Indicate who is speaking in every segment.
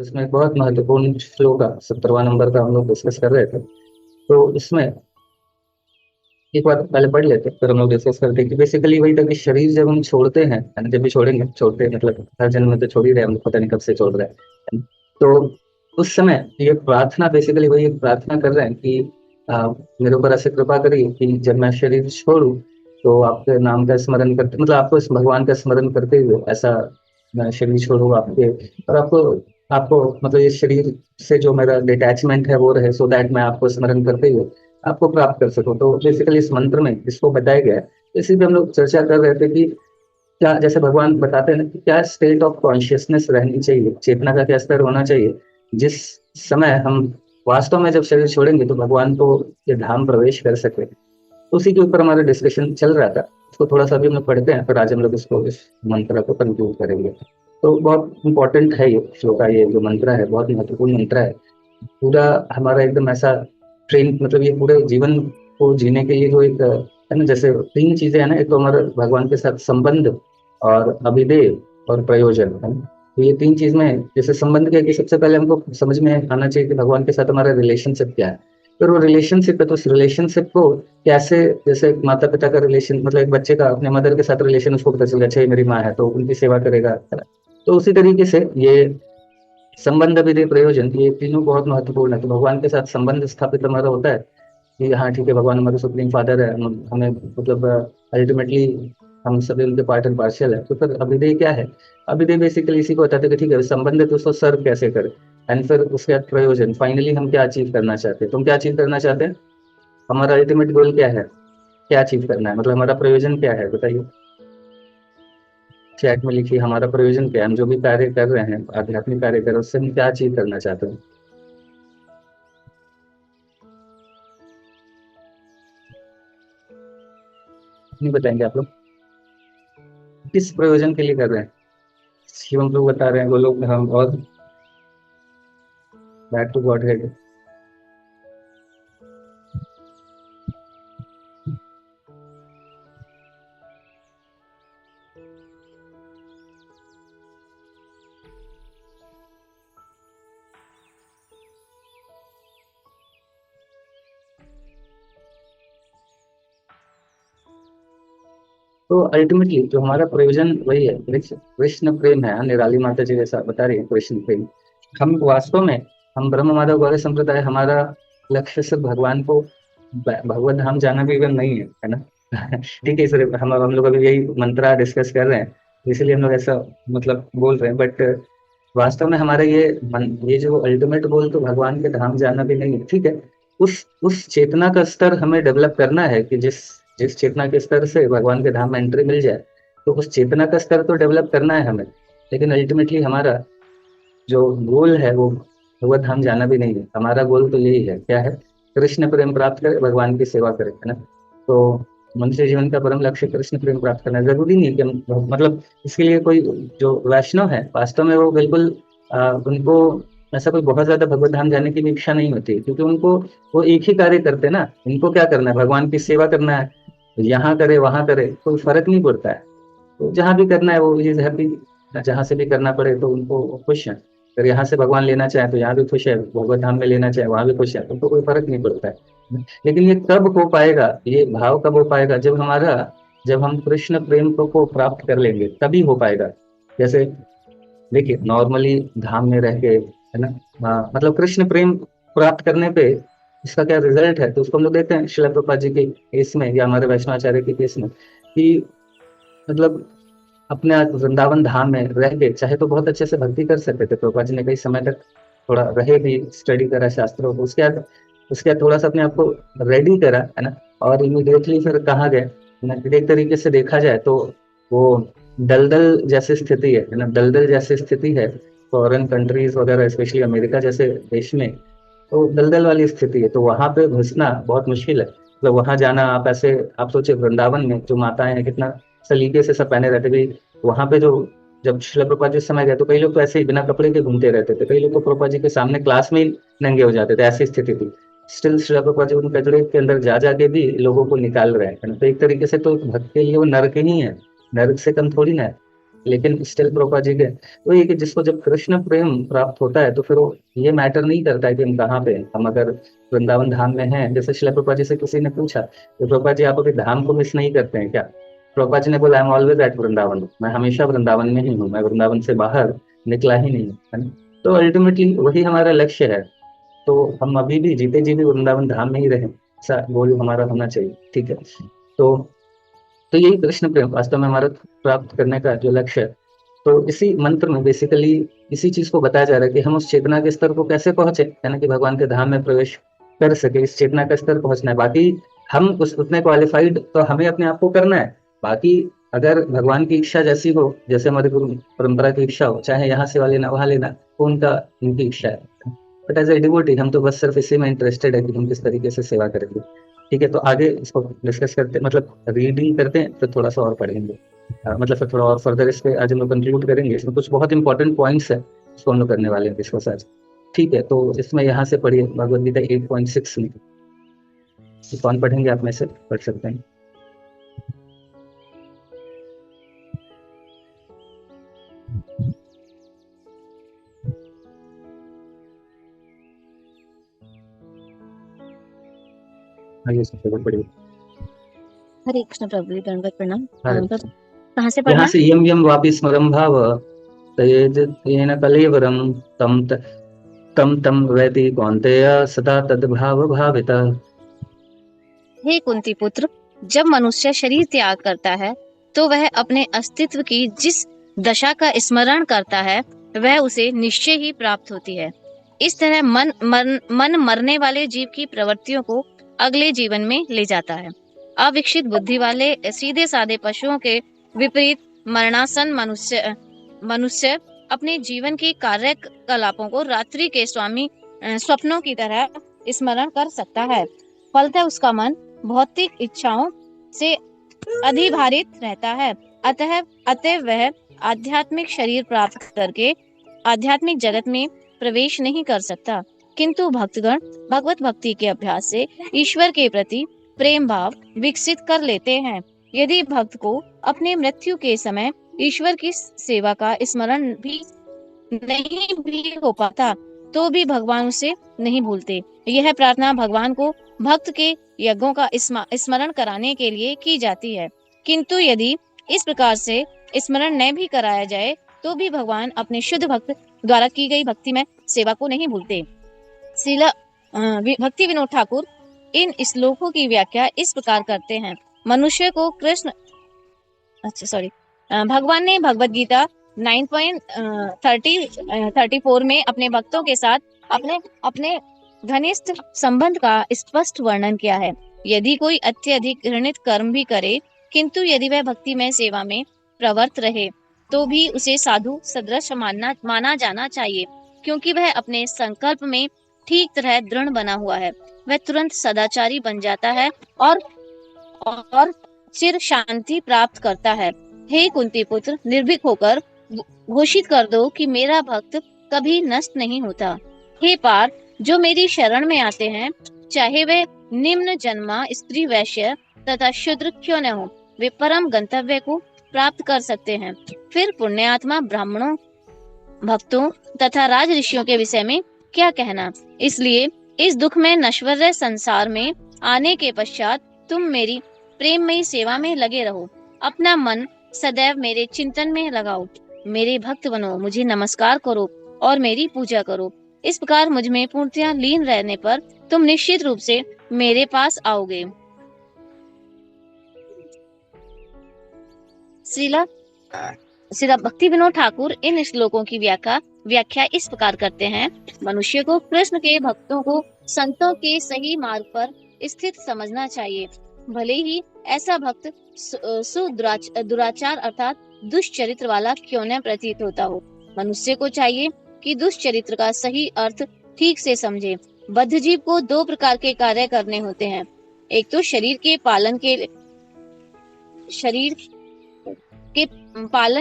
Speaker 1: इसमें एक बहुत महत्वपूर्ण श्लोक का 70वां नंबर का हम लोग डिस्कस कर रहे थे। तो इसमें एक बार पहले पढ़ लेते फिर हम लोग डिस्कस करते कि बेसिकली वही था कि शरीर जब हम छोड़ते हैं यानी जब भी छोड़ेंगे, छोड़ते हैं मतलब हर जन्म में तो छोड़ ही रहे हैं, हम लोग पता नहीं कब से छोड़ रहे हैं। तो उस समय ये प्रार्थना बेसिकली वही प्रार्थना कर रहे हैं कि मेरे ऊपर ऐसे कृपा करिए कि जब मैं शरीर छोड़ूं तो आपके नाम का स्मरण करते, मतलब आपको इस भगवान का स्मरण करते हुए ऐसा मैं शरीर छोड़ूं आपके, और आपको आपको मतलब इस शरीर से जो मेरा डिटैचमेंट है वो रहे, सो दैट मैं आपको स्मरण करते हुए आपको प्राप्त कर सको। तो बेसिकली इस मंत्र में इसको बताया गया है। इसी पे हम लोग चर्चा कर रहे थे कि क्या, जैसे भगवान बताते हैं कि क्या स्टेट ऑफ कॉन्शियसनेस रहनी चाहिए, चेतना का क्या स्तर होना चाहिए जिस समय हम वास्तव में जब शरीर छोड़ेंगे तो भगवान को ये धाम प्रवेश कर सके। तो उसी के ऊपर हमारा डिस्कशन चल रहा था। उसको थोड़ा सा भी हम लोग पढ़ते हैं, फिर आज हम लोग इसको इस मंत्र को कंक्लूड करेंगे। तो बहुत इंपॉर्टेंट है ये श्लोक, ये जो मंत्र है बहुत महत्वपूर्ण मंत्र है। पूरा हमारा एकदम ऐसा ट्रेन, मतलब ये पूरे जीवन को जीने के लिए जो एक है ना, जैसे तीन चीजें है ना, एक तो हमारा भगवान के साथ संबंध और अभिदेय और प्रयोजन है ना। तो ये तीन चीज में जैसे संबंध क्या कि सबसे पहले हमको समझ में आना चाहिए कि भगवान के साथ हमारा रिलेशनशिप क्या है। फिर वो रिलेशनशिप है तो उस रिलेशनशिप को कैसे, जैसे माता पिता का रिलेशन, मतलब एक बच्चे का अपने मदर के साथ रिलेशन उसको पता चल अच्छा ये मेरी माँ है तो उनकी सेवा करेगा, है ना। तो उसी तरीके से ये संबंध विधि प्रयोजन ये तीनों बहुत महत्वपूर्ण है। तो भगवान के साथ संबंध स्थापित हमारा होता है कि हाँ ठीक है, भगवान हमारे सुप्रीम फादर है, हमें मतलब अल्टीमेटली हम सभी उनके पार्ट एंड पार्शियल है। तो फिर अभिधेय क्या है? अभिधेय बेसिकली इसी को बताते हैं कि ठीक है संबंध है तो उसको सर्व कैसे करें, एंड फिर उसके बाद प्रयोजन, फाइनली हम क्या अचीव करना चाहते हैं। तुम क्या अचीव करना चाहते हैं? हमारा अल्टीमेट गोल क्या है, क्या अचीव करना है, मतलब हमारा प्रयोजन क्या है बताइए। चैट में लिखिए हमारा प्रयोजन क्या है, हम जो भी कार्य कर रहे हैं, आध्यात्मिक कार्य कर रहे हैं, उससे हम क्या अचीव करना चाहते हैं। नहीं बताएंगे आप लोग किस प्रयोजन के लिए कर रहे हैं? शिवम लोग बता रहे हैं, वो लोग हम और बैक टू गॉड हेड। तो अल्टीमेटली जो हमारा प्रयोजन वही है, कृष्ण प्रेम है। निराली माता जी जैसा बता रही है, कृष्ण प्रेम। हम वास्तव में हम ब्रह्म माधव गौड़े संप्रदाय, हमारा लक्ष्य सिर्फ भगवान को भगवत धाम जाना भी इवन नहीं है ना। ठीक है, सर हम लोग अभी यही मंत्रा डिस्कस कर रहे हैं, इसलिए हम लोग ऐसा मतलब बोल रहे हैं, बट वास्तव में हमारा ये जो अल्टीमेट गोल तो भगवान के धाम जाना भी नहीं है। ठीक है, उस चेतना का स्तर हमें डेवलप करना है कि जिस जिस चेतना के स्तर से भगवान के धाम में एंट्री मिल जाए, तो उस चेतना का स्तर तो डेवलप करना है हमें। लेकिन अल्टीमेटली हमारा जो गोल है वो भगवत धाम जाना भी नहीं है। हमारा गोल तो यही है, क्या है? कृष्ण प्रेम प्राप्त करे, भगवान की सेवा करे, है ना। तो मनुष्य जीवन का परम लक्ष्य कृष्ण प्रेम प्राप्त करना है। जरूरी नहीं है कि हम मतलब इसके लिए कोई जो वैष्णव है वास्तव में वो बिल्कुल उनको ऐसा कोई बहुत ज्यादा भगवत धाम जाने की भी इच्छा नहीं होती, क्योंकि उनको वो एक ही कार्य करते हैं ना। इनको क्या करना है? भगवान की सेवा करना है। यहाँ करे वहां करे कोई फर्क नहीं पड़ता है। तो जहाँ भी करना है वो इज हैप्पी, जहाँ से भी करना पड़े तो उनको खुश है। अगर यहाँ से भगवान लेना चाहे तो यहाँ भी खुश है, भगवत धाम में लेना चाहे वहां भी खुश है, उनको कोई फर्क नहीं पड़ता है। लेकिन ये कब हो पाएगा, ये भाव कब हो पाएगा? जब हम कृष्ण प्रेम को प्राप्त कर लेंगे तभी हो पाएगा। जैसे देखिए नॉर्मली धाम में रह के, है ना, मतलब कृष्ण प्रेम प्राप्त करने पे इसका क्या रिजल्ट है, तो उसको हम लोग देखते हैं शिला प्रभुपाद जी के केस में या हमारे वैष्णवाचार्य के केस में कि मतलब अपने वृंदावन धाम में रह के चाहे तो बहुत अच्छे से भक्ति कर सकते थे। प्रभुपाद जी ने कई समय तक थोड़ा रहे भी, स्टडी करा शास्त्रों को, उसके बाद थोड़ा सा अपने आप को रेडी करा, है ना। और इमीडिएटली फिर कहाँ गए ना, एक तरीके से देखा जाए तो वो दलदल जैसी स्थिति है ना, दलदल जैसी स्थिति है फॉरेन कंट्रीज वगैरह, स्पेशली अमेरिका जैसे देश में। तो दलदल वाली स्थिति है, तो वहां पे घुसना बहुत मुश्किल है। मतलब वहां जाना, आप ऐसे आप सोचे वृंदावन में जो माताएं हैं कितना सलीके से सब पहने रहते भी। वहां पे जो जब शिला प्रभुपाद जी समय गए तो कई लोग तो ऐसे ही बिना कपड़े के घूमते रहते थे, कई लोग तो प्रभुपाद जी के सामने क्लास में ही नंगे हो जाते थे, ऐसी स्थिति थी। स्टिल शिला प्रभुपाद जी उन कचड़े के अंदर जा जाके भी लोगों को निकाल रहे हैं। तो एक तरीके से तो भक्त के लिए वो नर्क ही है, नर्क से कम थोड़ी ना है। लेकिन स्टिल प्रभुपाद जी के तो ये कि जिसको जब कृष्ण प्रेम प्राप्त होता है तो फिर वो ये मैटर नहीं करता है कि हम कहाँ पे हैं। हम अगर वृंदावन धाम में हैं, जैसे शिला प्रभुपाद जी से किसी ने पूछा तो प्रभुपाद जी आप अभी धाम को मिस नहीं करते हैं क्या? प्रभुपाद जी ने बोला, I am always at Vrindavan, मैं हमेशा वृंदावन में ही हूँ, मैं वृंदावन से बाहर निकला ही नहीं, है ना। तो अल्टीमेटली वही हमारा लक्ष्य है। तो हम अभी भी जीते जी भी वृंदावन धाम में ही रहें, ऐसा गोल हमारा होना चाहिए, ठीक है। तो तो यही कृष्ण प्रेम वास्तव में हमारा प्राप्त करने का जो लक्ष्य है। तो इसी मंत्र में बेसिकली इसी चीज को बताया जा रहा है कि हम उस चेतना के स्तर को कैसे पहुंचे, यानी कि भगवान के धाम में प्रवेश कर सके, इस चेतना का स्तर पहुंचना है। बाकी हम उस उतने क्वालिफाइड तो हमें अपने आप को करना है। बाकी अगर भगवान की इच्छा जैसी हो, जैसे हमारी गुरु परंपरा की इच्छा हो, चाहे यहाँ सेवा लेना वहां लेना, वो उनका उनकी इच्छा है। बट एज ए डिवोटी हम तो बस सिर्फ इसी में इंटरेस्टेड है कि हम किस तरीके से सेवा करेंगे। ठीक है, तो आगे इसको डिस्कस करते, मतलब रीडिंग करते हैं, फिर थोड़ा सा और पढ़ेंगे। मतलब फिर थोड़ा और फर्दर इस पे आज हम लोग कंक्लूड करेंगे। इसमें कुछ बहुत इंपॉर्टेंट पॉइंट्स है, इसको हम लोग करने वाले हैं डिस्कस आज। ठीक है, तो इसमें यहाँ से पढ़िए भगवद गीता 8.6 में। तो कौन पढ़ेंगे, आप में से पढ़ सकते हैं? आइए सबसे पढ़िए।
Speaker 2: हरे कृष्ण प्रभु जी, दंडवत प्रणाम।
Speaker 1: हाँ,
Speaker 2: प्रभु, कहाँ से
Speaker 1: यहाँ
Speaker 2: पढ़ना?
Speaker 1: से यम यम वापि स्मरम भाव तेज तेन कलेवरम तम तम तम वैति कौन्तेय सदा तद भाव भाविता।
Speaker 2: हे कुंती पुत्र, जब मनुष्य शरीर त्याग करता है तो वह अपने अस्तित्व की जिस दशा का स्मरण करता है वह उसे निश्चय ही प्राप्त होती है। इस तरह मन मरने वाले जीव की प्रवृत्तियों को अगले जीवन में ले जाता है। अविकसित बुद्धि वाले सीधे साधे पशुओं के विपरीत मरणासन मनुष्य अपने जीवन की कार्यकलापों को रात्रि के स्वामी स्वप्नों की तरह स्मरण कर सकता है। फलतः उसका मन भौतिक इच्छाओं से अधिभारित रहता है। अतः वह आध्यात्मिक शरीर प्राप्त करके आध्यात्मिक जगत में प्रवेश नहीं कर सकता। किंतु भक्तगण भगवत भक्ति के अभ्यास से ईश्वर के प्रति प्रेम भाव विकसित कर लेते हैं। यदि भक्त को अपने मृत्यु के समय ईश्वर की सेवा का स्मरण भी नहीं भी हो पाता तो भी भगवान उसे नहीं भूलते। यह प्रार्थना भगवान को भक्त के यज्ञों का स्मरण कराने के लिए की जाती है। किंतु यदि इस प्रकार से स्मरण न भी कराया जाए तो भी भगवान अपने शुद्ध भक्त द्वारा की गई भक्ति में सेवा को नहीं भूलते। श्रील भक्ति विनोद ठाकुर इन श्लोकों की व्याख्या इस प्रकार करते हैं। मनुष्य को कृष्ण भगवान ने भगवद गीता 9.34 में अपने भक्तों के साथ अपने घनिष्ठ संबंध का स्पष्ट वर्णन किया है। यदि कोई अत्यधिक घृणित कर्म भी करे किंतु यदि वह भक्ति में सेवा में प्रवृत्त रहे तो भी उसे साधु सदृश माना जाना चाहिए, क्योंकि वह अपने संकल्प में ठीक तरह दृढ़ बना हुआ है। वह तुरंत सदाचारी बन जाता है और चिर शांति प्राप्त करता है। हे कुंती पुत्र, निर्भीक होकर घोषित कर दो कि मेरा भक्त कभी नष्ट नहीं होता। हे पार्थ, जो मेरी शरण में आते हैं, चाहे वे निम्न जन्मा स्त्री वैश्य तथा शूद्र क्यों न हो, वे परम गंतव्य को प्राप्त कर सकते हैं। फिर पुण्यात्मा ब्राह्मणों, भक्तों तथा राज ऋषियों के विषय में क्या कहना। इसलिए इस दुख में नश्वर संसार में आने के पश्चात तुम मेरी प्रेममयी सेवा में लगे रहो। अपना मन सदैव मेरे चिंतन में लगाओ। मेरे भक्त बनो, मुझे नमस्कार करो और मेरी पूजा करो। इस प्रकार मुझ में पूर्णतया लीन रहने पर तुम निश्चित रूप से मेरे पास आओगे। श्रीला भक्ति विनोद ठाकुर इन श्लोकों की व्याख्या इस प्रकार करते हैं। मनुष्य को कृष्ण के भक्तों को संतों के सही मार्ग पर स्थित समझना चाहिए। भले ही ऐसा भक्त दुराचार अर्थात दुष्चरित्र वाला क्यों न प्रतीत होता हो। मनुष्य को चाहिए कि दुष्चरित्र का सही अर्थ ठीक से समझे। बद्ध जीव को दो प्रकार के कार्य करने होते हैं। एक तो शरीर के पालन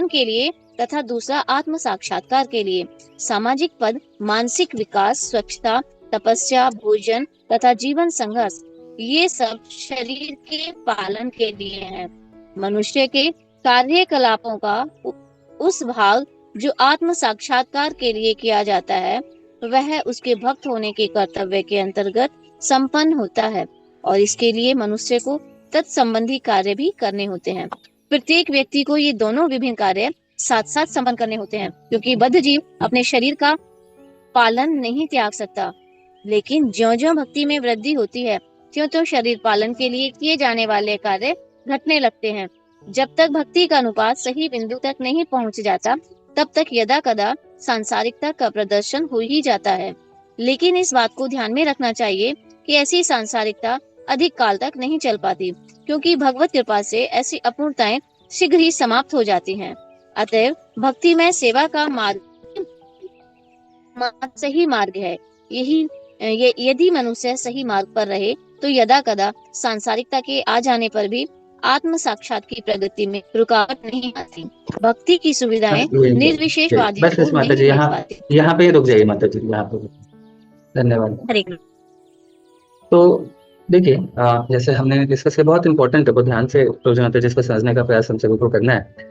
Speaker 2: के लिए तथा दूसरा आत्म साक्षात्कार के लिए। सामाजिक पद, मानसिक विकास, स्वच्छता, तपस्या, भोजन तथा जीवन संघर्ष, ये सब शरीर के पालन के लिए हैं। मनुष्य के कार्यकलापों का उस भाग जो आत्म साक्षात्कार के लिए किया जाता है वह उसके भक्त होने के कर्तव्य के अंतर्गत संपन्न होता है और इसके लिए मनुष्य को तत्संबंधी कार्य भी करने होते हैं। प्रत्येक व्यक्ति को ये दोनों विभिन्न कार्य साथ साथ संपन्न करने होते हैं, क्योंकि बद्ध जीव अपने शरीर का पालन नहीं त्याग सकता, लेकिन ज्यों-ज्यों भक्ति में वृद्धि होती है त्यों-त्यों शरीर पालन के लिए किए जाने वाले कार्य घटने लगते हैं। जब तक भक्ति का अनुपात सही बिंदु तक नहीं पहुंच जाता तब तक यदा कदा सांसारिकता का प्रदर्शन हो ही जाता है। लेकिन इस बात को ध्यान में रखना चाहिए कि ऐसी सांसारिकता अधिक काल तक नहीं चल पाती, क्योंकि भगवत कृपा से ऐसी अपूर्णताएं शीघ्र ही समाप्त हो जाती हैं। अतएव भक्ति में सेवा का मार्ग सही मार्ग है। यदि मनुष्य सही मार्ग पर रहे तो यदा कदा सांसारिकता के आ जाने पर भी आत्म साक्षात की प्रगति में रुकावट नहीं आती। भक्ति की सुविधाएं निर्विशेषवादियों
Speaker 1: बस
Speaker 2: को
Speaker 1: माता जी
Speaker 2: नहीं मिल पाती।
Speaker 1: यहाँ पे रुक जाइए माता जी, यहाँ पे धन्यवाद।
Speaker 2: हरे कृष्ण।
Speaker 1: तो देखिए, जैसे हमने डिस्कस किया, बहुत इंपॉर्टेंट है, बहुत ध्यान से तो माता जी इसको समझने का प्रयास हम सभी को करना है।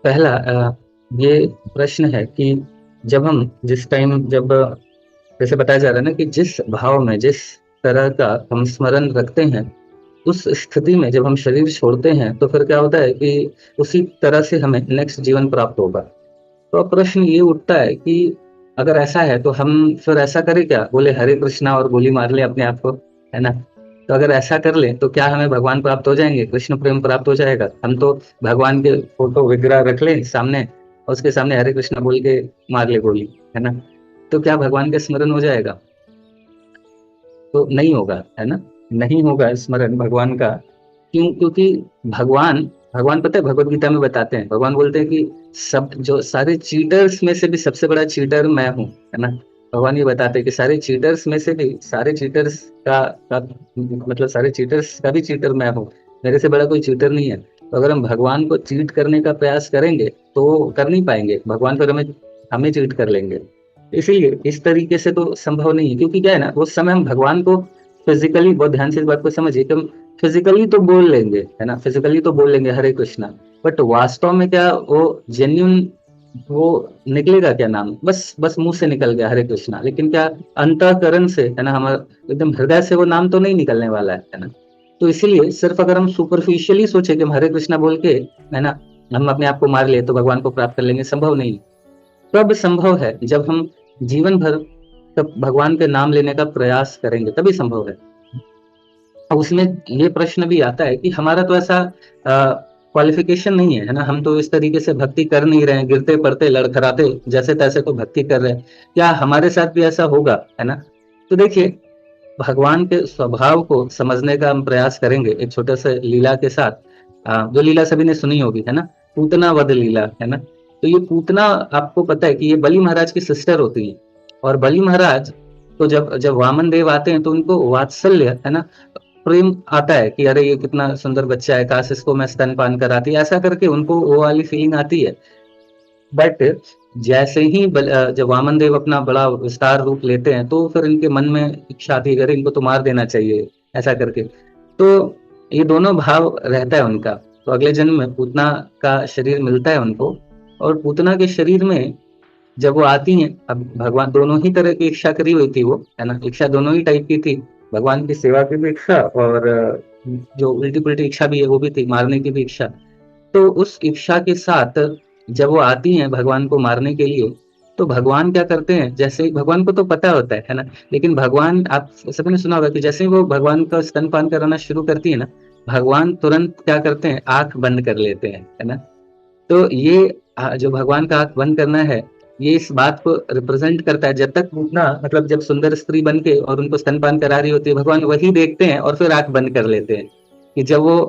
Speaker 1: पहला ये प्रश्न है कि जब जैसे बताया जा रहा है ना कि जिस भाव में जिस तरह का हम स्मरण रखते हैं उस स्थिति में जब हम शरीर छोड़ते हैं तो फिर क्या होता है कि उसी तरह से हमें नेक्स्ट जीवन प्राप्त होगा। तो अब प्रश्न ये उठता है कि अगर ऐसा है तो हम फिर ऐसा करें क्या, बोले हरे कृष्णा और गोली मार ले अपने आप को, है ना। तो अगर ऐसा कर ले तो क्या हमें भगवान प्राप्त हो जाएंगे, कृष्ण प्रेम प्राप्त हो जाएगा। हम तो भगवान के फोटो विग्रह रख ले सामने और उसके सामने हरे कृष्णा बोल के मार ले गोली, है ना। तो क्या भगवान का स्मरण हो जाएगा? तो नहीं होगा, है ना, नहीं होगा स्मरण भगवान का। क्यों? क्योंकि भगवान पता है भगवत गीता में बताते हैं, भगवान बोलते हैं कि सब जो सारे चीटर्स में से भी सबसे बड़ा चीटर मैं हूँ, है ना। भगवान ये बताते हैं कि सारे चीटर्स में से भी सारे चीटर्स मतलब सारे चीटर्स का भी चीटर मैं हूँ, मेरे से बड़ा कोई चीटर नहीं है। तो अगर हम भगवान को चीट करने का प्रयास करेंगे तो कर नहीं पाएंगे, भगवान फिर हमें चीट कर लेंगे। इसीलिए इस तरीके से तो संभव नहीं है, क्योंकि क्या है ना, उस समय हम भगवान को फिजिकली, बहुत ध्यान से इस बात को समझिए कि हम फिजिकली तो बोल लेंगे, है ना, फिजिकली तो बोल लेंगे हरे कृष्णा, बट वास्तव में क्या वो जेन्युइन वो निकलेगा क्या नाम? बस मुंह से निकल गया हरे कृष्णा, लेकिन क्या अंतःकरण से, है ना, हमारा एकदम हृदय से वो नाम तो नहीं निकलने वाला है ना। तो इसीलिए सिर्फ अगर हम सुपरफिशियली सोचे कि हम हरे कृष्णा बोल के, है ना, हम अपने आप को मार ले तो भगवान को प्राप्त कर लेंगे, संभव नहीं। तब संभव है जब हम जीवन भर तब भगवान के नाम लेने का प्रयास करेंगे, तभी संभव है। अब उसमें ये प्रश्न भी आता है कि हमारा तो ऐसा क्वालिफिकेशन नहीं है ना, हम तो इस तरीके से भक्ति कर नहीं रहे हैं, गिरते पड़ते लड़खड़ाते जैसे तैसे तो भक्ति कर रहे हैं, क्या हमारे साथ भी ऐसा होगा, है ना। तो देखिए, भगवान के स्वभाव को समझने का हम प्रयास करेंगे एक छोटे से लीला के साथ, जो लीला सभी ने सुनी होगी, है ना, पूतना वध लीला, है ना। तो ये पूतना, आपको पता है कि ये बलि महाराज की सिस्टर होती है, और बलि महाराज तो जब वामन देव आते हैं तो उनको वात्सल्य, है ना, प्रेम आता है कि अरे ये कितना सुंदर बच्चा है, काश इसको मैं स्तनपान कराती, ऐसा करके उनको वो वाली फीलिंग आती है। बट जैसे ही जब वामन देव अपना बड़ा विस्तार रूप लेते हैं तो फिर इनके मन में इच्छा आती है, अरे इनको तो मार देना चाहिए, ऐसा करके। तो ये दोनों भाव रहता है उनका। तो अगले जन्म में पूतना का शरीर मिलता है उनको, और पूतना के शरीर में जब वो आती हैं, अब भगवान दोनों ही तरह की इच्छा करी हुई थी वो, है ना, इच्छा दोनों ही टाइप की थी, भगवान की सेवा की भी इच्छा और जो उल्टी पुल्टी इच्छा भी है वो भी थी, मारने की भी इच्छा। तो उस इच्छा के साथ जब वो आती हैं भगवान को मारने के लिए, तो भगवान क्या करते हैं, जैसे भगवान को तो पता होता है ना, लेकिन भगवान, आप सबने सुना होगा कि जैसे ही वो भगवान का स्तनपान कराना शुरू करती है ना, भगवान तुरंत क्या करते हैं, आंख बंद कर लेते हैं, है ना। तो ये जो भगवान का आंख बंद करना है, ये इस बात को रिप्रेजेंट करता है, जब तक पूतना मतलब जब सुंदर स्त्री बन के और उनको स्तनपान करा रही होती है, भगवान वही देखते हैं और फिर आंख बंद कर लेते हैं। कि जब वो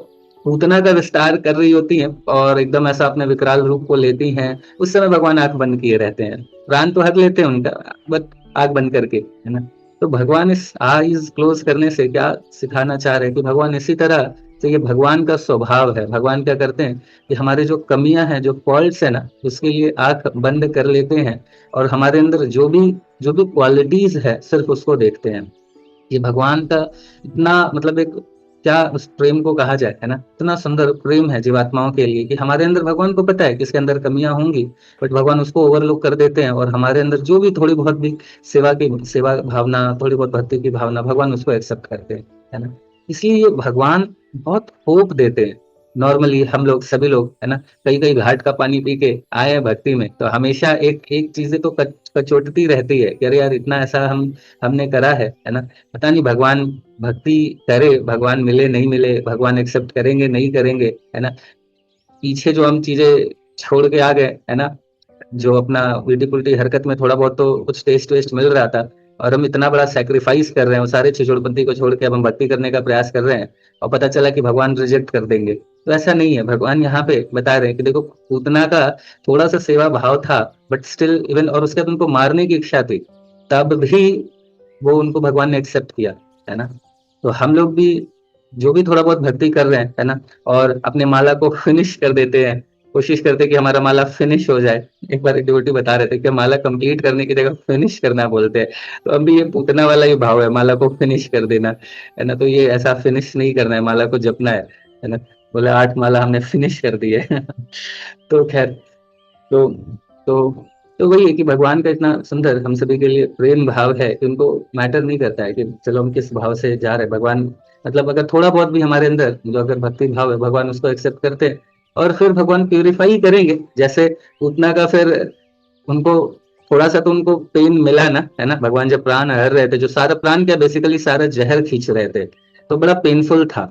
Speaker 1: पूतना का विस्तार कर रही होती हैं और एकदम ऐसा अपने विकराल रूप को लेती हैं, उस समय भगवान आंख बंद किए रहते हैं, प्राण तो हर लेते हैं उनका, बट आंख बंद करके, है ना। तो भगवान इस आईज क्लोज करने से क्या सिखाना चाह रहे हैं कि भगवान इसी तरह से, ये भगवान का स्वभाव है, भगवान क्या करते हैं कि हमारे जो कमियां हैं, जो फॉल्ट्स है ना, उसके लिए आंख बंद कर लेते हैं और हमारे अंदर जो भी क्वालिटीज है सिर्फ उसको देखते हैं। ये भगवान का इतना मतलब एक क्या उस प्रेम को कहा जाए, है ना। इतना सुंदर प्रेम है जीवात्माओं के लिए कि हमारे अंदर भगवान को पता है कि इसके अंदर कमियां होंगी, बट भगवान उसको ओवरलुक कर देते हैं, और हमारे अंदर जो भी थोड़ी बहुत भी सेवा भावना, थोड़ी बहुत भक्ति की भावना, भगवान उसको एक्सेप्ट करते हैं, है ना। इसलिए भगवान बहुत होप देते हैं। नॉर्मली हम लोग सभी लोग, है ना, कई कई घाट का पानी पी के आए हैं भक्ति में, तो हमेशा एक एक चीजें तो कचोटती रहती है कि अरे यार इतना ऐसा हमने करा है ना। पता नहीं भगवान भक्ति करे, भगवान मिले नहीं मिले, भगवान एक्सेप्ट करेंगे नहीं करेंगे, है ना। पीछे जो हम चीजें छोड़ के आ गए, है ना, जो अपना उल्टी पुल्टी हरकत में थोड़ा बहुत तो कुछ टेस्ट वेस्ट मिल रहा था, और हम इतना बड़ा सैक्रिफाइस कर रहे हैं, वो सारे छिछोड़पंथी को छोड़ के अब हम भक्ति करने का प्रयास कर रहे हैं, और पता चला कि भगवान रिजेक्ट कर देंगे। तो ऐसा नहीं है, भगवान यहाँ पे बता रहे हैं कि देखो पूतना का थोड़ा सा सेवा भाव था, बट स्टिल इवन, और उसके बाद उनको मारने की इच्छा थी, तब भी वो उनको भगवान ने एक्सेप्ट किया, है ना। तो हम लोग भी जो भी थोड़ा बहुत भक्ति कर रहे हैं, है ना, और अपने माला को फिनिश कर देते हैं, कोशिश करते हैं कि हमारा माला फिनिश हो जाए। एक बार एक डिवोटी बता रहे थे कि माला कंप्लीट करने की जगह फिनिश करना बोलते हैं। तो अभी ये पूतना वाला ही भाव है, माला को फिनिश कर देना, है ना। तो ये ऐसा फिनिश नहीं करना है, माला को जपना है ना। बोले 8 माला हमने फिनिश कर दी है। तो खैर, तो तो तो वही है कि भगवान का इतना सुंदर हम सभी के लिए प्रेम भाव है कि उनको मैटर नहीं करता है कि चलो हम किस भाव से जा रहे हैं। भगवान मतलब अगर थोड़ा बहुत भी हमारे अंदर जो अगर भक्ति भाव है, भगवान उसको एक्सेप्ट करते हैं, और फिर भगवान प्यूरिफाई करेंगे। जैसे उतना का फिर उनको थोड़ा सा तो उनको पेन मिला ना, है ना। भगवान जब प्राण हर रहे थे, जो सारा प्राण क्या बेसिकली सारा जहर खींच रहे थे, तो बड़ा पेनफुल था।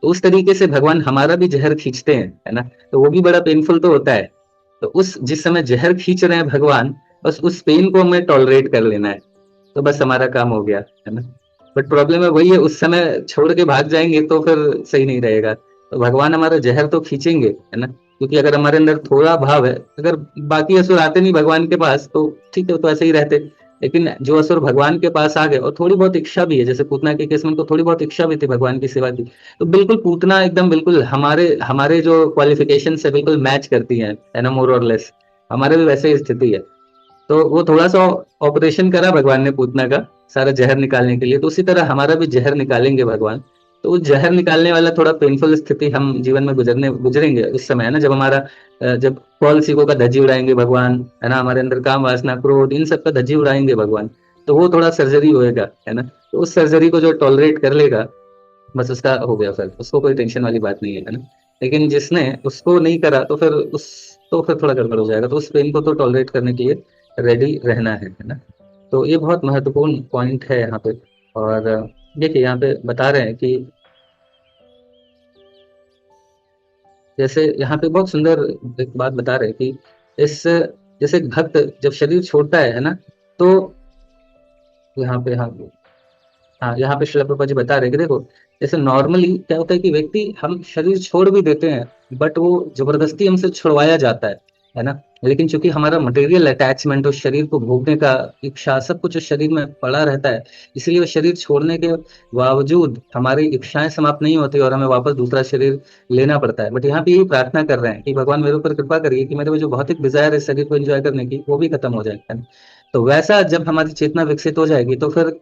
Speaker 1: तो उस तरीके से भगवान हमारा भी जहर खींचते हैं, है ना। तो वो भी बड़ा पेनफुल तो होता है। तो उस जिस समय जहर खींच रहे हैं भगवान, बस उस पेन को हमें टॉलरेट कर लेना है, तो बस हमारा काम हो गया, है ना। बट प्रॉब्लम है वही है, उस समय छोड़ के भाग जाएंगे तो फिर सही नहीं रहेगा। तो भगवान हमारा जहर तो खींचेंगे, है ना, क्योंकि अगर हमारे अंदर थोड़ा भाव है, अगर बाकी असुर आते नहीं भगवान के पास तो ठीक है, वो तो ऐसे ही रहते। लेकिन जो असुर भगवान के पास आ गए, और थोड़ी बहुत इच्छा भी है, जैसे पूतना के केस में उनको थोड़ी बहुत इच्छा भी थी भगवान की सेवा की, तो बिल्कुल पूतना एकदम बिल्कुल हमारे हमारे जो क्वालिफिकेशन से बिल्कुल मैच करती है ना, मोर और लेस। हमारे भी वैसे ही स्थिति है। तो वो थोड़ा सा ऑपरेशन करा भगवान ने पूतना का सारा जहर निकालने के लिए, तो उसी तरह हमारा भी जहर निकालेंगे भगवान। तो उस जहर निकालने वाला थोड़ा पेनफुल स्थिति हम जीवन में गुजरेंगे उस समय, है ना, जब हमारा जब कौल सिकों का धज्जी उड़ाएंगे भगवान, है ना, हमारे अंदर काम वासना क्रोध इन सब का धज्जी उड़ाएंगे भगवान। तो वो थोड़ा सर्जरी होएगा, है ना। तो उस सर्जरी को जो टॉलरेट कर लेगा, बस उसका हो गया, फिर उसको कोई टेंशन वाली बात नहीं है ना। लेकिन जिसने उसको नहीं करा तो फिर उस तो फिर थोड़ा गड़बड़ हो जाएगा। तो उस पेन को तो टॉलरेट करने के लिए रेडी रहना है ना। तो ये बहुत महत्वपूर्ण पॉइंट है यहाँ पे। और देखिए यहाँ पे बता रहे हैं कि जैसे यहाँ पे बहुत सुंदर एक बात बता रहे हैं कि इस जैसे एक भक्त जब शरीर छोड़ता है ना, तो यहाँ पे हाँ यहाँ पे श्रील प्रभुपाद जी बता रहे हैं कि देखो, जैसे नॉर्मली क्या होता है कि व्यक्ति हम शरीर छोड़ भी देते हैं, बट वो जबरदस्ती हमसे छुड़वाया जाता है ना। लेकिन चूंकि हमारा मटेरियल अटैचमेंट उस शरीर को भोगने का इच्छा सब कुछ उस शरीर में पड़ा रहता है, इसलिए वो शरीर छोड़ने के बावजूद हमारी इच्छाएं समाप्त नहीं होती और हमें वापस दूसरा शरीर लेना पड़ता है। बट यहाँ पे यही प्रार्थना कर रहे हैं कि भगवान मेरे ऊपर कृपा करिए कि मेरे में जो भौतिक डिजायर है शरीर को एंजॉय करने की, वो भी खत्म हो जाए, है ना। तो वैसा जब हमारी चेतना विकसित हो जाएगी, तो फिर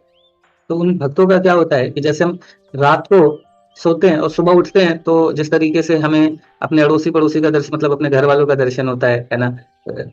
Speaker 1: तो उन भक्तों का क्या होता है कि जैसे हम रात को सोते हैं और सुबह उठते हैं, तो जिस तरीके से हमें अपने अड़ोसी पड़ोसी का दर्शन, मतलब अपने घर वालों का दर्शन होता है ना,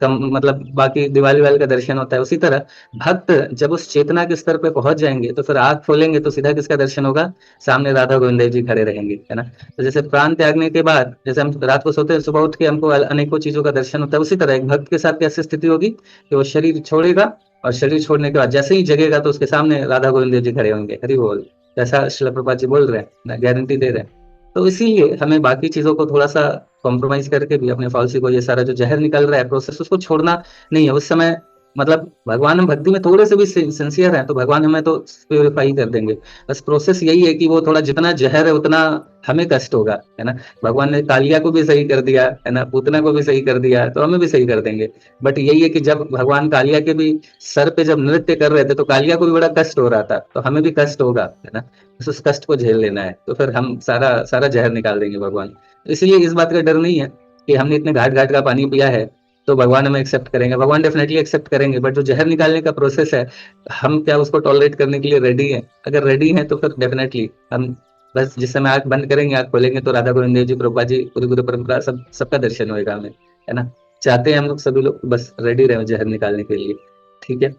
Speaker 1: कम मतलब बाकी दिवाली वाले का दर्शन होता है, उसी तरह भक्त जब उस चेतना के स्तर पे पहुंच जाएंगे, तो फिर आंख खोलेंगे तो सीधा किसका दर्शन होगा? सामने राधा गोविंद देव जी खड़े रहेंगे, है ना। तो जैसे प्राण त्यागने के बाद जैसे हम रात को सोते हैं, सुबह उठ के हमको अनेकों चीजों का दर्शन होता है, उसी तरह एक भक्त के साथ कैसी स्थिति होगी कि वो शरीर छोड़ेगा, और शरीर छोड़ने के बाद जैसे ही जगेगा तो उसके सामने राधा गोविंद देव जी खड़े होंगे, हरि बोल। जैसा श्रील प्रभुपाद जी बोल रहे हैं, गारंटी दे रहे हैं। तो इसीलिए हमें बाकी चीजों को थोड़ा सा कॉम्प्रोमाइज करके भी अपने फॉल्सी को, ये सारा जो जहर निकल रहा है प्रोसेस, उसको छोड़ना नहीं है उस समय। मतलब भगवान हम भक्ति में थोड़े से भी सिंसियर हैं तो भगवान हमें तो प्योरीफाई कर देंगे। बस प्रोसेस यही है कि वो थोड़ा जितना जहर है उतना हमें कष्ट होगा, है ना। भगवान ने कालिया को भी सही कर दिया, है ना, पूतना को भी सही कर दिया, तो हमें भी सही कर देंगे। बट यही है कि जब भगवान कालिया के भी सर पे जब नृत्य कर रहे थे, तो कालिया को भी बड़ा कष्ट हो रहा था, तो हमें भी कष्ट होगा, है ना। बस उस कष्ट को झेल लेना है, तो फिर हम सारा सारा जहर निकाल देंगे भगवान। इसलिए इस बात का डर नहीं है कि हमने इतने घाट घाट का पानी पिया है तो भगवान हमें एक्सेप्ट करेंगे। भगवान डेफिनेटली एक्सेप्ट करेंगे, बट जो जहर निकालने का प्रोसेस है, हम क्या उसको टॉलरेट करने के लिए रेडी हैं? अगर रेडी हैं तो फिर डेफिनेटली हम बस जिस समय आंख बंद करेंगे, आंख खोलेंगे तो राधा गोविंद देव जी, प्रभुपाद जी, पूरी गुरु परंपरा, सबका दर्शन होएगा हमें, है ना। चाहते हैं हम लोग सभी लोग बस रेडी रहे जहर निकालने के लिए। ठीक है।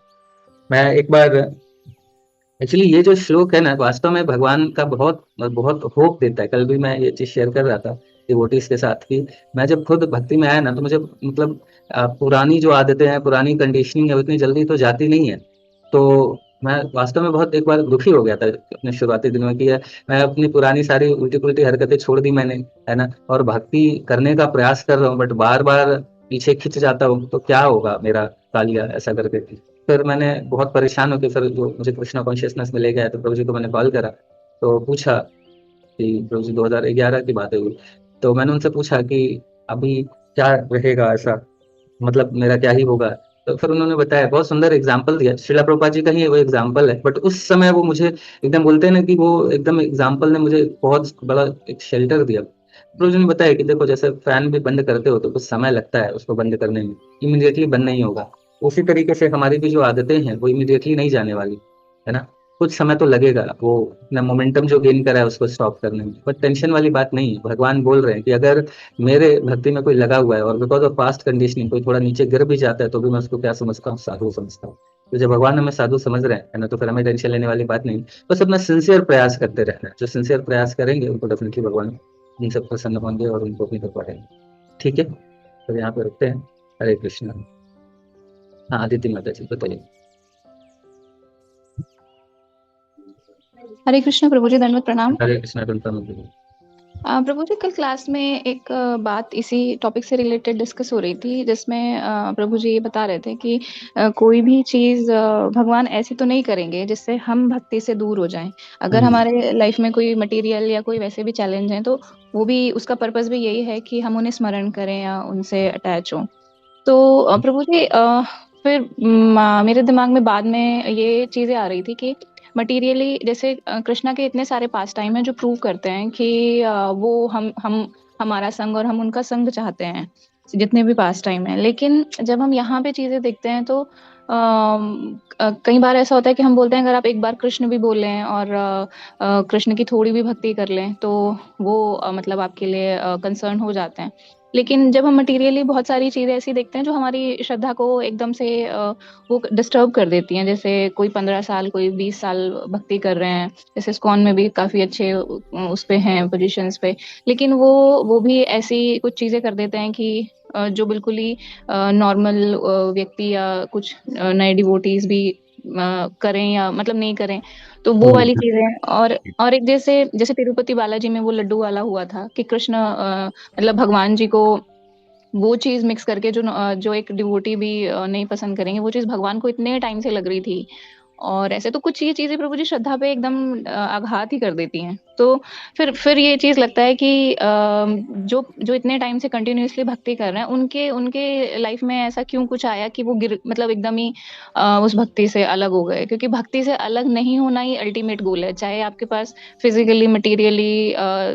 Speaker 1: मैं एक बार, एक्चुअली ये जो श्लोक है ना, वास्तव में भगवान का बहुत बहुत होप देता है। कल भी मैं ये चीज शेयर कर रहा था डिवोटीज के साथ कि मैं जब खुद भक्ति में आया ना, तो मुझे मतलब पुरानी जो आदतें हैं, पुरानी कंडीशनिंग है, उतनी जल्दी तो जाती नहीं है। तो मैं वास्तव में बहुत एक बार दुखी हो गया था अपने शुरुआती दिनों में कि मैं अपनी पुरानी सारी उल्टी पुल्टी हरकतें छोड़ दी मैंने, है ना, और भक्ति करने का प्रयास कर रहा हूँ, बट बार बार पीछे खिंच जाता हूँ, तो क्या होगा मेरा कालिया ऐसा करके। फिर मैंने बहुत परेशान होकर, फिर जो मुझे कृष्णा कॉन्शियसनेस में ले गया, तो प्रभु जी को मैंने कॉल करा, तो पूछा कि प्रभु जी 2011 की बात है वो, तो मैंने उनसे पूछा कि अभी क्या रहेगा ऐसा, मतलब मेरा क्या ही होगा। तो फिर उन्होंने बताया, बहुत सुंदर एग्जाम्पल दिया, श्रीला प्रभुपाद जी का ही वो एग्जाम्पल है, बट उस समय वो मुझे एकदम, बोलते हैं ना कि वो एकदम एग्जाम्पल ने मुझे बहुत बड़ा एक शेल्टर दिया। प्रभु जी ने बताया कि देखो, जैसे फैन भी बंद करते हो तो कुछ समय लगता है उसको बंद करने में, इमीडिएटली बंद नहीं होगा। उसी तरीके से हमारी भी जो आदतें हैं वो इमीडिएटली नहीं जाने वाली, है ना। कुछ समय तो लगेगा वो अपना मोमेंटम जो गेन करा है उसको स्टॉप करने में, बट टेंशन वाली बात नहीं है। भगवान बोल रहे हैं कि अगर मेरे भक्ति में कोई लगा हुआ है और बिकॉज ऑफ पास्ट कंडीशनिंग कोई थोड़ा नीचे गिर भी जाता है, तो भी मैं उसको क्या समझता हूँ, साधु समझता हूँ। तो जब भगवान हमें साधु समझ रहे हैं, है ना, तो फिर हमें टेंशन लेने वाली बात नहीं। बस अपना सिंसियर प्रयास करते रहना है, जो सिंसियर प्रयास करेंगे उनको डेफिनेटली भगवान उनसे प्रसन्न होंगे और उनको भी कर पाएंगे। ठीक है, तो यहाँ पे रुकते हैं। हरे कृष्णा। हाँ, आदित्य माता जी बताइए।
Speaker 3: हरे कृष्ण प्रभु जी, दंडवत प्रणाम।
Speaker 1: हरे कृष्णा।
Speaker 3: प्रभु जी, कल क्लास में एक बात इसी टॉपिक से रिलेटेड डिस्कस हो रही थी, जिसमें प्रभु जी ये बता रहे थे कि कोई भी चीज भगवान ऐसी तो नहीं करेंगे जिससे हम भक्ति से दूर हो जाएं। अगर हमारे लाइफ में कोई मटेरियल या कोई वैसे भी चैलेंज है, तो वो भी, उसका पर्पस भी यही है कि हम उन्हें स्मरण करें या उनसे अटैच हों। तो प्रभु जी, फिर मेरे दिमाग में बाद में ये चीजें आ रही थी कि मटीरियली, जैसे कृष्णा के इतने सारे पास टाइम हैं जो प्रूव करते हैं कि वो हम हमारा संग और हम उनका संग चाहते हैं, जितने भी पास टाइम है। लेकिन जब हम यहाँ पे चीजें देखते हैं तो कई बार ऐसा होता है कि हम बोलते हैं अगर आप एक बार कृष्ण भी बोल लें और कृष्ण की थोड़ी भी भक्ति कर लें, तो वो मतलब आपके लिए कंसर्न हो जाते हैं। लेकिन जब हम मटेरियली बहुत सारी चीजें ऐसी देखते हैं जो हमारी श्रद्धा को एकदम से वो डिस्टर्ब कर देती हैं, जैसे कोई 15 साल, कोई 20 साल भक्ति कर रहे हैं, जैसे इस्कॉन में भी काफी अच्छे उस पे हैं, पोजीशंस पे, लेकिन वो भी ऐसी कुछ चीजें कर देते हैं कि जो बिल्कुल ही नॉर्मल व्यक्ति या कुछ नए डिवोटीज भी करें या मतलब नहीं करें, तो वो वाली चीजें। और एक जैसे जैसे तिरुपति बालाजी में वो लड्डू वाला हुआ था कि कृष्ण मतलब भगवान जी को वो चीज मिक्स करके जो एक डिवोटी भी नहीं पसंद करेंगे, वो चीज भगवान को इतने टाइम से लग रही थी। और ऐसे तो कुछ ये चीजें प्रभु जी श्रद्धा पे एकदम आघात ही कर देती हैं। तो फिर ये चीज लगता है कि जो जो इतने टाइम से कंटिन्यूअसली भक्ति कर रहे हैं, उनके उनके लाइफ में ऐसा क्यों कुछ आया कि वो गिर मतलब एकदम ही उस भक्ति से अलग हो गए। क्योंकि भक्ति से अलग नहीं होना ही अल्टीमेट गोल है, चाहे आपके पास फिजिकली, मटेरियली,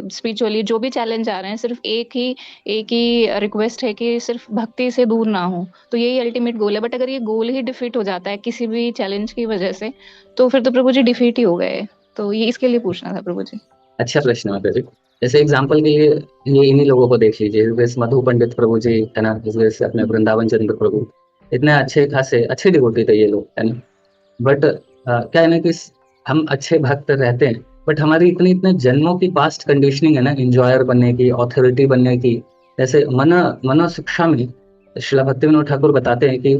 Speaker 3: स्पिरिचुअली जो भी चैलेंज आ रहे हैं, सिर्फ एक ही रिक्वेस्ट है कि सिर्फ भक्ति से दूर ना हो। तो यही अल्टीमेट गोल है। बट अगर ये गोल ही डिफीट हो जाता है किसी भी चैलेंज की वजह से, तो फिर तो प्रभु जी डिफीट ही हो गए। तो ये इसके लिए पूछना था प्रभु जी।
Speaker 1: अच्छा प्रश्न है बेबी। जैसे एग्जाम्पल के लिए ये इन्हीं लोगों को देख लीजिए, जैसे मधु पंडित प्रभु जी, है ना, जैसे अपने वृंदावन चंद्र प्रभु, इतने अच्छे खासे अच्छे डिवोटी थे ये लोग, है ना। बट क्या है ना कि हम अच्छे भक्त रहते हैं, बट हमारी इतनी इतने जन्मों की पास्ट कंडीशनिंग है ना, इंजॉयर बनने की, ऑथोरिटी बनने की। जैसे मनो शिक्षा में श्रीला भक्ति विनोद ठाकुर बताते हैं कि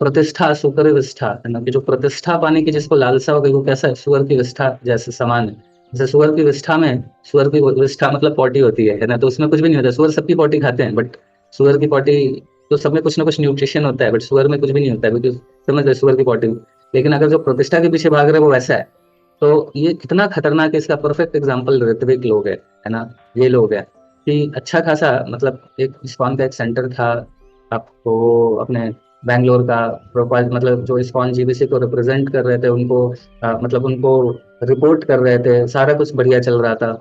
Speaker 1: प्रतिष्ठा सुकर विष्ठा, है ना, कि जो प्रतिष्ठा पाने की जिसको लालसा हो गई, वो कैसा है, सुअर की विष्ठा जैसे समान है। जैसे सुअर की विष्ठा में, सुअर की विष्ठा मतलब पॉटी होती है ना, तो उसमें कुछ भी नहीं होता। सुअर सबकी पॉटी खाते हैं, बट सुअर की पॉटी, तो सब में कुछ ना कुछ न्यूट्रिशन होता है, बट सुअर में कुछ भी नहीं होता है, बिकॉज समझ रहे, सुअर की पॉटी। लेकिन अगर जो प्रतिष्ठा के पीछे भाग रहे हैं वो वैसा है, तो ये कितना खतरनाक है। इसका परफेक्ट एग्जाम्पल ऋत्विक लोग है ना, ये लोग है कि अच्छा खासा, मतलब एक इस्कॉन का एक सेंटर था, आपको अपने बैंगलोर का, प्रोपाइल मतलब जो इस्कॉन जीबीसी को रिप्रेजेंट कर रहे थे, उनको मतलब उनको रिपोर्ट कर रहे थे, सारा कुछ बढ़िया चल रहा था।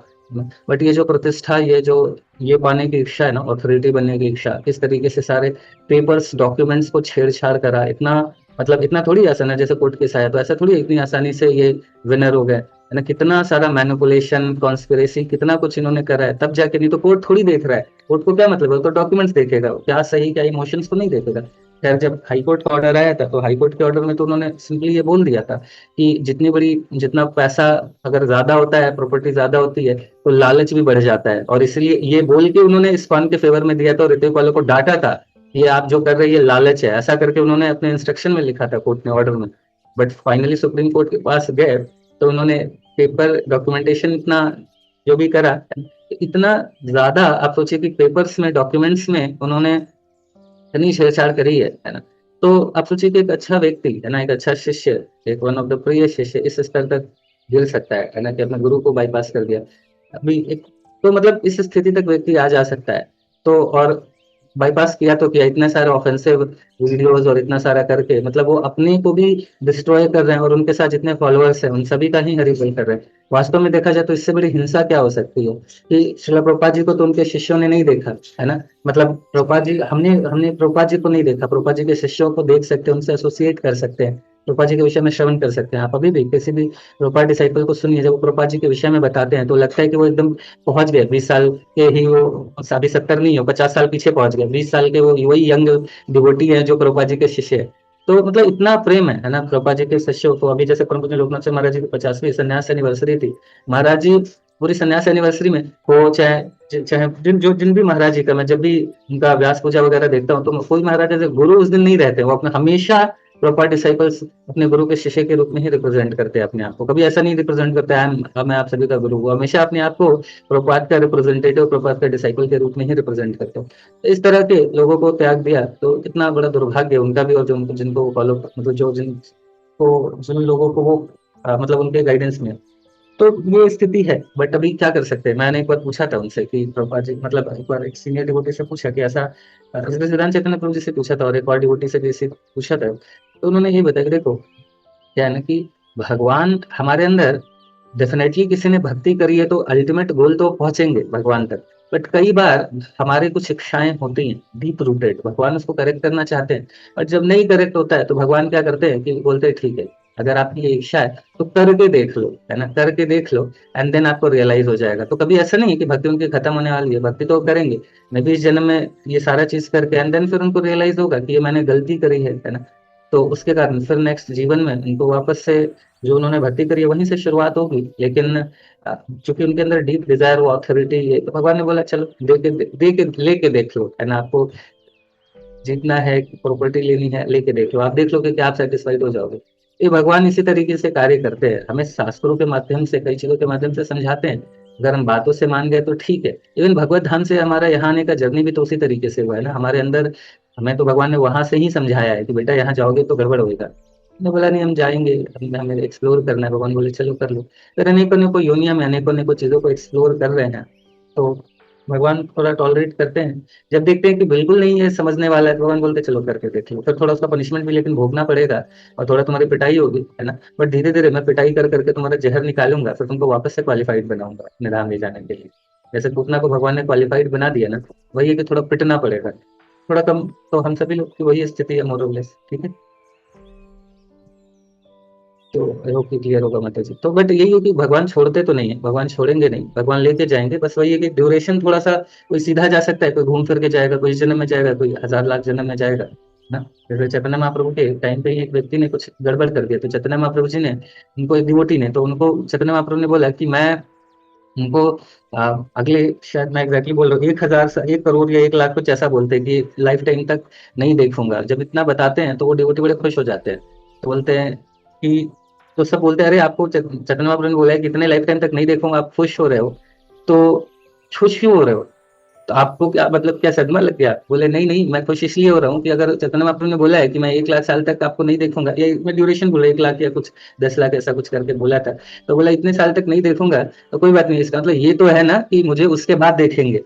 Speaker 1: बट ये जो प्रतिष्ठा, ये पाने की इच्छा है ना, ऑथोरिटी बनने की इच्छा, किस तरीके से सारे पेपर्स, डॉक्यूमेंट्स को छेड़छाड़ करा, इतना मतलब इतना थोड़ी आसान है जैसे कोर्ट केस आया, तो ऐसा थोड़ी इतनी आसानी से ये विनर हो गए, है है ना, कितना सारा मैनिपुलेशन, कॉन्स्पिरेसी, कितना कुछ इन्होंने करा है, तब जाके, नहीं तो कोर्ट थोड़ी देख रहा है। कोर्ट को क्या मतलब है, वो तो डॉक्यूमेंट्स देखेगा, क्या सही क्या इमोशंस को नहीं देखेगा। खैर, जब हाईकोर्ट का ऑर्डर आया था, तो हाईकोर्ट के ऑर्डर में तो उन्होंने सिंपली ये बोल दिया था कि जितना पैसा अगर ज्यादा होता है, प्रॉपर्टी ज्यादा होती है, तो लालच भी बढ़ जाता है, और इसलिए ये बोल के उन्होंने इस्कॉन के फेवर में दिया था, और ऋतिक वालों को डांटा था, ये आप जो कर रहे हैं ये लालच है, ऐसा करके उन्होंने अपने इंस्ट्रक्शन में लिखा था, कोर्ट ने ऑर्डर में। बट फाइनली सुप्रीम कोर्ट के पास गए, तो उन्होंने पेपर डॉक्यूमेंटेशन इतना जो भी करा, इतना ज्यादा, आप सोचिए कि पेपर्स में, डॉक्यूमेंट्स में उन्होंने इतनी छेड़छाड़ करी है ना। तो आप सोचिए कि एक अच्छा व्यक्ति है ना, एक अच्छा शिष्य, एक वन ऑफ द प्रिय शिष्य इस स्तर तक गिर सकता है ना, कि अपने गुरु को बाईपास कर दिया। अभी एक, तो मतलब इस स्थिति तक व्यक्ति आ जा सकता है। तो और बाईपास किया तो किया, इतने सारे ऑफेंसिव वीडियोस और इतना सारा करके, मतलब वो अपने को भी डिस्ट्रॉय कर रहे हैं, और उनके साथ जितने फॉलोअर्स हैं उन सभी का ही हरीफल कर रहे हैं। वास्तव में देखा जाए तो इससे बड़ी हिंसा क्या हो सकती है, कि श्रील प्रभुपाद जी को तो उनके शिष्यों ने नहीं देखा, है ना। मतलब प्रभुपाद जी, हमने हमने प्रभुपाद जी को नहीं देखा, प्रभुपाद जी के शिष्यों को देख सकते हैं, उनसे एसोसिएट कर सकते हैं, प्रभुपाद जी के विषय में श्रवण कर सकते हैं। आप अभी भी किसी भी प्रभुपाद डिसाइपल को सुनिए, जब वो प्रभुपाद जी के विषय में बताते हैं, तो लगता है कि वो एकदम पहुंच गए, 20 साल के ही वो, अभी 70 नहीं हो, 50 साल पीछे पहुंच गए, 20 साल के वो वही यंग डिवोटी है जो प्रभुपाद जी के शिष्य है। तो मतलब इतना प्रेम है ना प्रभुपाद जी के शिष्यों को। अभी जैसे परम पूज्य लोकनाथ जी महाराज जी की 50वीं संन्यास एनिवर्सरी थी, महाराज जी पूरी संन्यास एनिवर्सरी में हो, चाहे जिन भी महाराज जी का, मैं जब भी उनका व्यास पूजा वगैरह देखता हूँ, तो कोई महाराज जैसे गुरु उस दिन नहीं रहते, वो अपने हमेशा प्रॉपर डिसाइपल्स अपने गुरु के शिष्य के रूप में ही रिप्रेजेंट करते हैं अपने आप को। कभी ऐसा नहीं रिप्रेजेंट करते हैं मैं आप सभी का गुरु, वो हमेशा अपने आप को प्रभुपाद का रिप्रेजेंटेटिव, प्रभुपाद का डिसाइपल के रूप में ही रिप्रेजेंट करते हो। तो इस तरह के लोगों को त्याग दिया, तो कितना बड़ा दुर्भाग्य उनका भी, और जो जिनको फॉलो, मतलब जिन लोगों को वो मतलब उनके गाइडेंस में। तो ये स्थिति है। बट अभी क्या कर सकते हैं। मैंने एक बार पूछा था उनसे कि प्रभुपाद जी, मतलब एक बार एक सीनियर डिवोटी से पूछा कि ऐसा, जैसे सिद्धांत चैतन्य प्रभु जी से पूछा था, और एक और डिवोटी से भी इसे पूछा था, तो उन्होंने ये बताया कि देखो, क्या है ना, कि भगवान हमारे अंदर, डेफिनेटली किसी ने भक्ति करी है तो अल्टीमेट गोल तो पहुंचेंगे भगवान तक। बट कई बार हमारे कुछ इच्छाएं होती हैं डीप रूटेड, भगवान उसको करेक्ट करना चाहते हैं, और जब नहीं करेक्ट होता है तो भगवान क्या करते हैं कि बोलते हैं ठीक है, अगर आपकी ये इच्छा है तो करके देख लो, है ना, करके देख लो, एंड देन आपको रियलाइज हो जाएगा। तो कभी ऐसा नहीं है कि भक्ति उनकी खत्म होने वाली है, भक्ति तो करेंगे, मैं भी इस जन्म में ये सारा चीज करके, एंड देन फिर उनको रियलाइज होगा कि ये मैंने गलती करी है ना। तो उसके कारण फिर नेक्स्ट जीवन में उनको वापस से जो उन्होंने भक्ति करी है वहीं से शुरुआत होगी। लेकिन चूंकि उनके अंदर डीप डिजायर, वो ऑथोरिटी है, तो भगवान ने बोला चलो लेके देख लो, है ना, आपको जीतना है, प्रॉपर्टी लेनी है, लेके देख लो, आप देख लो कि क्या आप सेटिस्फाइड हो जाओगे। ये भगवान इसी तरीके से कार्य करते हैं, हमें शास्त्रों के माध्यम से, कई चीजों के माध्यम से समझाते हैं। अगर हम बातों से मान गए तो ठीक है। इवन भगवत धाम से हमारा यहाँ आने का जर्नी भी तो उसी तरीके से हुआ है ना, हमारे अंदर हमें तो भगवान ने वहां से ही समझाया है कि बेटा यहाँ जाओगे तो गड़बड़ होगा। ने बोला नहीं, हम जाएंगे, हमें एक्सप्लोर करना है। भगवान बोले चलो कर लो। फिर अनेकों अनेकों योनिया में अनेकों अनेकों चीजों को एक्सप्लोर कर रहे हैं, तो भगवान थोड़ा टॉलरेट करते हैं। जब देखते हैं कि बिल्कुल नहीं है समझने वाला है, तो भगवान बोलते चलो करके देख लो। फिर थोड़ा उसका पनिशमेंट भी लेकिन भोगना पड़ेगा, और थोड़ा तुम्हारी पिटाई होगी, है ना, बट धीरे धीरे मैं पिटाई कर करके तुम्हारा जहर निकालूंगा, फिर तुमको वापस से क्वालिफाइड बनाऊंगा अपने धाम ले जाने के लिए। जैसे पूतना को भगवान ने क्वालिफाइड बना दिया ना, वही है कि थोड़ा पिटना पड़ेगा, थोड़ा कम। तो हम सभी लोग की वही स्थिति है, मोरलेस, ठीक है। तो आई होप कि क्लियर होगा माता जी। तो बट यही हो कि भगवान छोड़ते तो नहीं है, भगवान छोड़ेंगे नहीं, भगवान लेके जाएंगे। बस वही है कि ड्यूरेशन थोड़ा सा, कोई सीधा जा सकता है, कोई घूम फिर के जाएगा, कोई इस जन्म में जाएगा, कोई हजार लाख जन्म में जाएगा ना। जैसे चैतन्य महाप्रभु के टाइम पे ही एक व्यक्ति ने कुछ गड़बड़ कर दिया, तो चैतन्य महाप्रभु जी ने उनको, एक डिवोटी ने, तो उनको चैतन्य महाप्रभु ने बोला कि मैं उनको अगले, शायद मैं एग्जैक्टली बोल रहा हूँ, 1 करोड़ या 1 लाख कुछ ऐसा बोलते हैं कि लाइफ टाइम तक नहीं देखूंगा। जब इतना बताते हैं तो वो डिवोटी बड़े खुश हो जाते हैं, तो बोलते हैं कि, तो सब बोलते हैं अरे आपको चैतन्य महाप्रभु ने बोला है कि इतने लाइफ टाइम तक नहीं देखूंगा, आप खुश हो रहे हो, तो खुश क्यों हो रहे हो, तो आपको क्या मतलब, क्या सदमा लग गया। बोले नहीं नहीं, मैं खुश इसलिए हो रहा हूँ कि अगर चैतन्य महाप्रभु ने बोला है कि मैं 1 लाख साल तक आपको नहीं देखूंगा, या मैं ड्यूरेशन बोला 1 लाख या कुछ 10 लाख ऐसा कुछ करके बोला था, तो बोला इतने साल तक नहीं देखूंगा तो कोई बात नहीं, इसका मतलब ये तो है ना कि मुझे उसके बाद देखेंगे,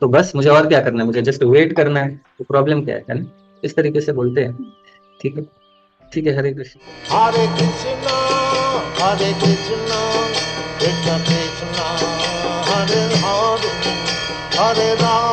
Speaker 1: तो बस मुझे और क्या करना है, मुझे जस्ट वेट करना है, तो प्रॉब्लम क्या है ना। इस तरीके से बोलते हैं। ठीक है, ठीक है, हरे कृष्ण।
Speaker 4: हरे कृष्णा हरे कृष्णा कृष्ण कृष्णा हरे हरे हरे राम